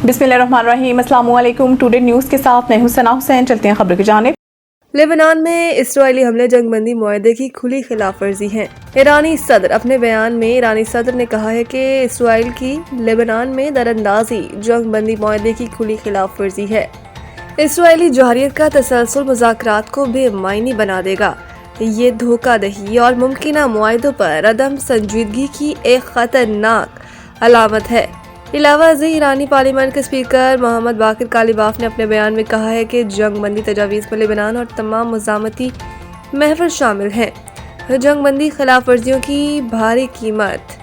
बिस्मिल्लाहिर्रहमानिर्रहीम। अस्सलाम वालेकुम। टुडे न्यूज़ के साथ मैं हूं सना हुसैन। चलते हैं खबर की जानिब। लेबनान में इस्राएली हमले जंगबंदी मुआहदे की खुली खिलाफ वर्जी हैं। ईरानी सदर अपने बयान में ईरानी सदर ने कहा है कि इस्राएल की लेबनान में दरअंदाजी जंगबंदी मुआहदे की खुली खिलाफ वर्जी है। इस्राएली जौहरियत का तसलसल मुज़ाकरात को बेमायनी बना देगा। ये धोखादही और मुमकिना मुआहदों पर अदम संजीदगी की एक खतरनाक अलामत है। इलावा ईरानी पार्लियामेंट के स्पीकर मोहम्मद बाकिर कालिबाफ ने अपने बयान में कहा है कि जंगबंदी तजावीज़ में लेबनान और तमाम मज़ामती महवर शामिल हैं। जंगबंदी खिलाफ वर्जियों की भारी कीमत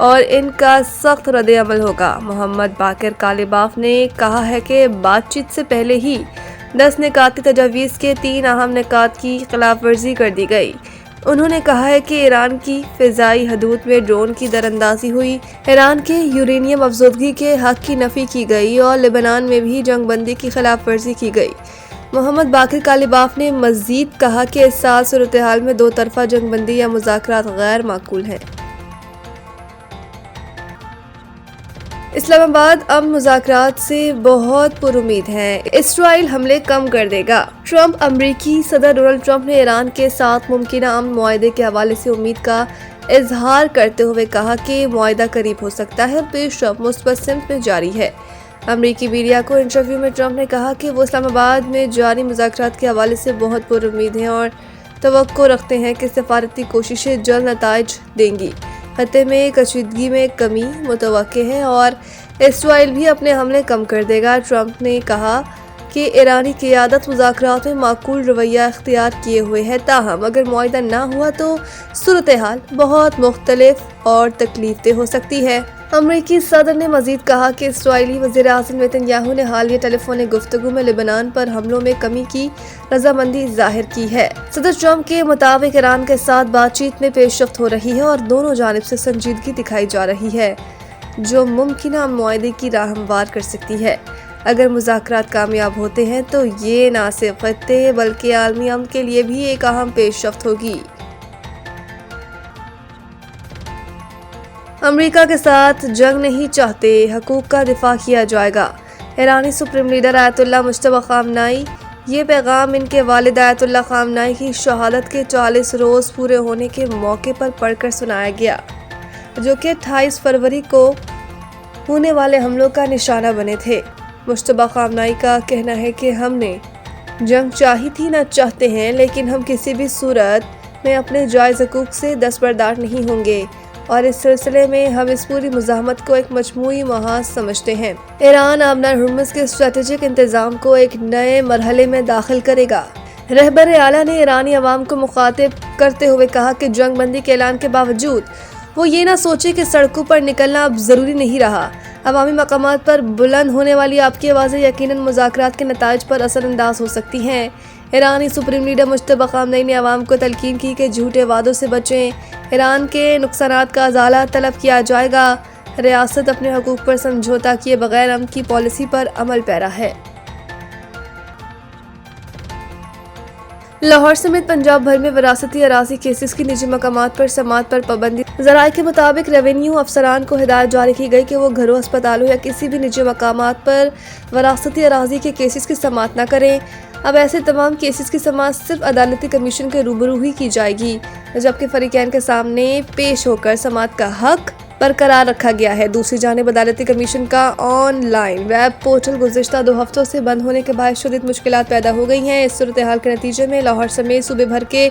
और इनका सख्त रद्द-ए-अमल होगा। मोहम्मद बाकिर कालिबाफ ने कहा है कि बातचीत से पहले ही 10 निकाती तजावीज़ के 3 अहम निकात की खिलाफ वर्जी कर दी गई। उन्होंने कहा है कि ईरान की फ़िज़ाई हदूद में ड्रोन की दरअंदाजी हुई, ईरान के यूरेनियम अफज़ोदगी के हक़ की नफ़ी की गई और लेबनान में भी जंगबंदी की खिलाफ वर्जी की गई। मोहम्मद बाकिर कालिबाफ ने मज़ीद कहा कि इस साल सूरत हाल में दो तरफ़ा जंगबंदी या मुज़ाकरात गैर माकूल हैं। इस्लामाबाद अब मुज़ाकरात से बहुत पुरुमीद है। इस्राइल हमले कम कर देगा। ट्रंप अमरीकी सदर डोनाल्ड ट्रंप ने ईरान के साथ मुमकिन अमन मुआहदे के हवाले से उम्मीद का इजहार करते हुए कहा कि मुआहदा करीब हो सकता है और पेशरफ्त मुस्बत सिमत में जारी है। अमरीकी मीडिया को इंटरव्यू में ट्रंप ने कहा कि वो इस्लामाबाद में जारी मुज़ाकरात के हवाले से बहुत पुरुमीद हैं और तवक्को रखते हैं कि सफारती कोशिशें जल्द नताइज देंगी। खत्ते में कशीदगी में कमी मुतवक्के है और इस्राइल भी अपने हमले कम कर देगा। ट्रंप ने कहा कि ईरानी क़ियादत मुज़ाकरात में माकूल रवैया इख्तियार किए हुए है, ताहम अगर मुआहदा ना हुआ तो सूरत हाल बहुत मुख्तलिफ और तकलीफदेह हो सकती है। अमरीकी सदर ने मजीद कहा कि इस्राइली वज़ीर आज़म नेतन्याहू ने हालिया टेलीफोनिक गुफ्तगू में लेबनान पर हमलों में कमी की रजामंदी जाहिर की है। सदर ट्रंप के मुताबिक ईरान के साथ बातचीत में पेशरफ्त हो रही है और दोनों जानिब से संजीदगी दिखाई जा रही है, जो मुमकिन मुआहदे की राह हमवार कर सकती है। अगर मुज़ाकरात कामयाब होते हैं तो ये न सिर्फ खत्ते बल्कि आलमी अमन के लिए भी एक अहम पेशरफ्त होगी। अमेरिका के साथ जंग नहीं चाहते, हकूक़ का दिफा किया जाएगा। ईरानी सुप्रीम लीडर आयतुल्लाह मुज्तबा ख़ामनेई, ये पैगाम इनके वालिद आयतुल्लाह ख़ामनेई की शहादत के 40 रोज़ पूरे होने के मौके पर पढ़कर सुनाया गया, जो कि 28 फरवरी को होने वाले हमलों का निशाना बने थे। मुज्तबा ख़ामनेई का कहना है कि हमने जंग चाही थी, न चाहते हैं, लेकिन हम किसी भी सूरत में अपने जायज़ हकूक़ से दस्तबरदार नहीं होंगे और इस सिलसिले में हम इस पूरी मुज़ाहमत को एक मजमूई महाज समझते हैं। ईरान आबनार हुर्मुज़ के स्ट्रेटेजिक इंतज़ाम को एक नए मरहले में दाखिल करेगा। रहबर आला ने ईरानी अवाम को मुखातिब करते हुए कहा कि जंग बंदी के ऐलान के बावजूद वो ये ना सोचे कि सड़कों पर निकलना अब ज़रूरी नहीं रहा। अवामी मकामात पर बुलंद होने वाली आपकी आवाज़ें यकीनन मुज़ाकरात के नताइज पर असरअंदाज हो सकती हैं। ईरानी सुप्रीम लीडर मुज्तबा ख़ामनेई ने अवाम को तलकीन की कि झूठे वादों से बचें। ईरान के नुकसानात का अज़ाला तलब किया जाएगा। रियासत अपने हकूक़ पर समझौता किए बगैर अमन की पॉलिसी पर अमल पैरा है। लाहौर समेत पंजाब भर में विरासती अराज़ी केसेस की निजी मकामात पर समात पर पाबंदी। ज़राए के मुताबिक रेवेन्यू अफसरान को हिदायत जारी की गई कि वो घरों, अस्पतालों या किसी भी निजी मकामात पर विरासती अराज़ी के केसेस की समात न करें। अब ऐसे तमाम केसेस की समात सिर्फ अदालती कमीशन के रूबरू ही की जाएगी, जबकि फरीकैन के सामने पेश होकर समात का हक बरकरार रखा गया है। दूसरी जानिब अदालती कमीशन का ऑनलाइन वेब पोर्टल गुज़िश्ता 2 हफ्तों से बंद होने के बाद शदीद मुश्किलात पैदा हो गई हैं। इस सूरत हाल के नतीजे में लाहौर समेत सूबे भर के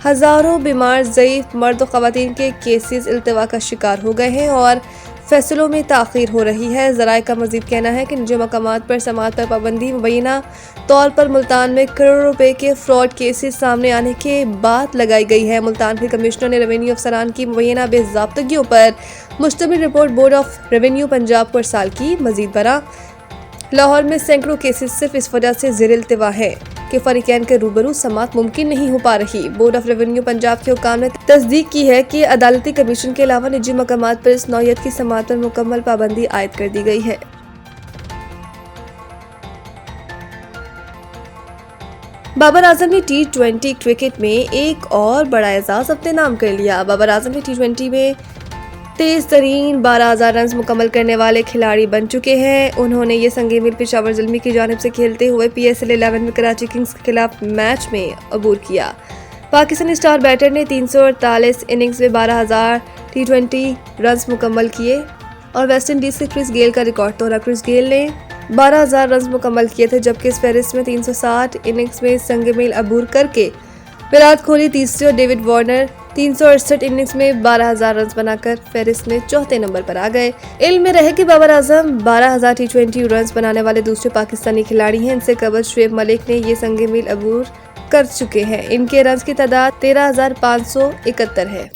हज़ारों बीमार ज़ईफ़ मर्द और ख़वातीन के केसेस इल्तिवा का शिकार हो गए हैं और फैसलों में ताख़ीर हो रही है। ज़राए का मज़ीद कहना है कि निजी मकामात पर समात पर पाबंदी मुबैना तौर पर मुल्तान में करोड़ों रुपए के फ्रॉड केसेस सामने आने के बाद लगाई गई है। मुल्तान के कमिश्नर ने रेवेन्यू अफसरान की मुबैना बेज़ाब्तगियों पर मुश्तमिल report board of revenue Punjab को इरसाल की। मज़ीद बरा लाहौर में सैकड़ों केसेस सिर्फ इस वजह से ज़ेर इल्तिवा है कि फरीकैन के रूबरू समात मुमकिन नहीं हो पा रही। बोर्ड ऑफ रेवेन्यू पंजाब के हुक्काम ने तस्दीक की है कि अदालती कमीशन के अलावा निजी मकामात पर इस नौयत की समात पर मुकम्मल पाबंदी आयद कर दी गई है। बाबर आजम ने T20 क्रिकेट में एक और बड़ा एजाज अपने नाम कर लिया। बाबर आजम ने T20 में تیز ترین 12,000 رنز مکمل کرنے والے کھلاڑی بن چکے ہیں۔ انہوں نے یہ سنگ میل پشاور زلمی کی جانب سے کھیلتے ہوئے PSL 11 میں کراچی کنگز کے خلاف میچ میں عبور کیا۔ پاکستانی اسٹار بیٹر نے 348 اننگز میں 12,000 T20 رنز مکمل کیے اور ویسٹ انڈیز کے کرس گیل کا ریکارڈ توڑا۔ کرس گیل نے 12,000 رنز مکمل کیے تھے، جبکہ اس فہرست میں 360 اننگز میں سنگ میل عبور کر کے وراٹ کوہلی تیسرے اور ڈیوڈ وارنر 368 اننگز میں 12,000 رنز بنا کر فہرست میں چوتھے نمبر پر آ گئے۔ علم میں رہے کہ بابر اعظم 12,000 T20 رنز بنانے والے دوسرے پاکستانی کھلاڑی ہیں۔ ان سے قبل شعیب ملک نے یہ سنگ میل عبور کر چکے ہیں۔ ان کے رنز کی تعداد 13,571 ہے۔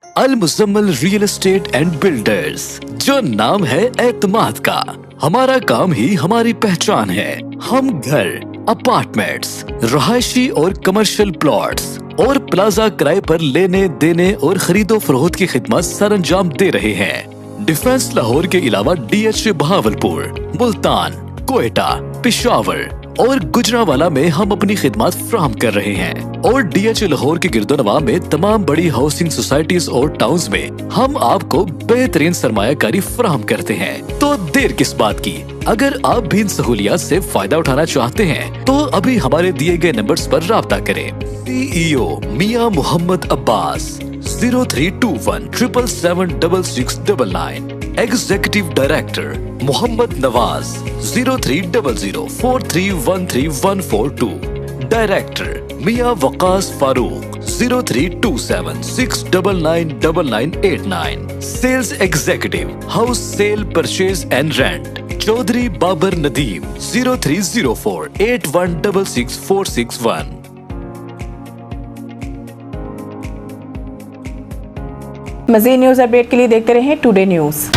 المزمل ریئل اسٹیٹ اینڈ بلڈرز، جو نام ہے اعتماد کا، ہمارا کام ہی ہماری پہچان ہے۔ ہم گھر، اپارٹمنٹس، رہائشی اور کمرشل پلاٹس اور پلازا کرائے پر لینے دینے اور خرید و فروخت کی خدمات سر انجام دے رہے ہیں۔ ڈیفنس لاہور کے علاوہ DH بہاولپور، ملتان، کوئٹہ، پشاور اور گجرانوالہ میں ہم اپنی خدمات فراہم کر رہے ہیں، اور DH لاہور کے گرد و نواح میں تمام بڑی ہاؤسنگ سوسائٹیز اور ٹاؤنز میں ہم آپ کو بہترین سرمایہ کاری فراہم کرتے ہیں۔ تو دیر کس بات کی؟ اگر آپ بھی ان سہولیات سے فائدہ اٹھانا چاہتے ہیں تو ابھی ہمارے دیے گئے نمبرز پر رابطہ کریں۔ CEO Mian Muhammad Abbas 0321 777 6699، executive director Muhammad Nawaz 0300 4313142، director Mian Waqas Farooq 0327 6999989، sales executive house sale purchase and rent Chaudhry Babar Nadeem 0304 8166 مزید نیوز اپڈیٹ کے لیے دیکھتے رہیں ٹوڈے نیوز۔